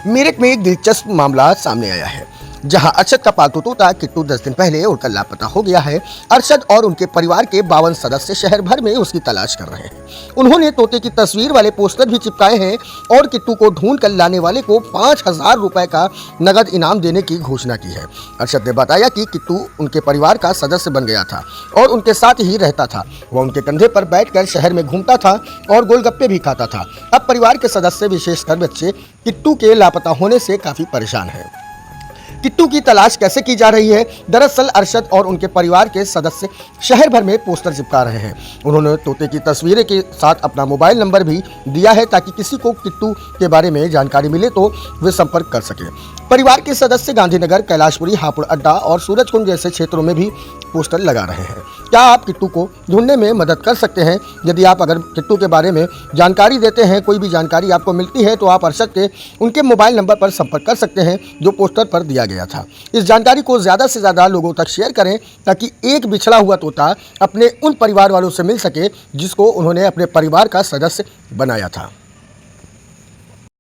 मेरठ में एक दिलचस्प मामला सामने आया है, जहां अरशद का पालतू तोता किट्टू 10 दिन पहले उड़कर लापता हो गया है। अरशद और उनके परिवार के 52 सदस्य शहर भर में उसकी तलाश कर रहे हैं। उन्होंने तोते की तस्वीर वाले पोस्टर भी चिपकाए हैं और किट्टू को ढूंढ कर लाने वाले को 5,000 रुपए का नगद इनाम देने की घोषणा की है। अरशद ने बताया कि किट्टू उनके परिवार का सदस्य बन गया था और उनके साथ ही रहता था। वह उनके कंधे पर बैठकर शहर में घूमता था और गोलगप्पे भी खाता था। अब परिवार के सदस्य, विशेषकर बच्चे, किट्टू के लापता होने से काफी परेशान हैं। किट्टू की तलाश कैसे की जा रही है? दरअसल अरशद और उनके परिवार के सदस्य शहर भर में पोस्टर चिपका रहे हैं। उन्होंने तोते की तस्वीरें के साथ अपना मोबाइल नंबर भी दिया है ताकि किसी को किट्टू के बारे में जानकारी मिले तो वे संपर्क कर सकें। परिवार के सदस्य गांधीनगर, कैलाशपुरी, हापुड़ अड्डा और सूरजकुंड जैसे क्षेत्रों में भी पोस्टर लगा रहे हैं। क्या आप किट्टू को ढूंढने में मदद कर सकते हैं? यदि आप अगर किट्टू के बारे में जानकारी देते हैं, कोई भी जानकारी आपको मिलती है, तो आप अरशद के उनके मोबाइल नंबर पर संपर्क कर सकते हैं जो पोस्टर पर दिया गया था। इस जानकारी को ज़्यादा से ज़्यादा लोगों तक शेयर करें ताकि एक बिछड़ा हुआ तोता अपने उन परिवार वालों से मिल सके जिसको उन्होंने अपने परिवार का सदस्य बनाया था।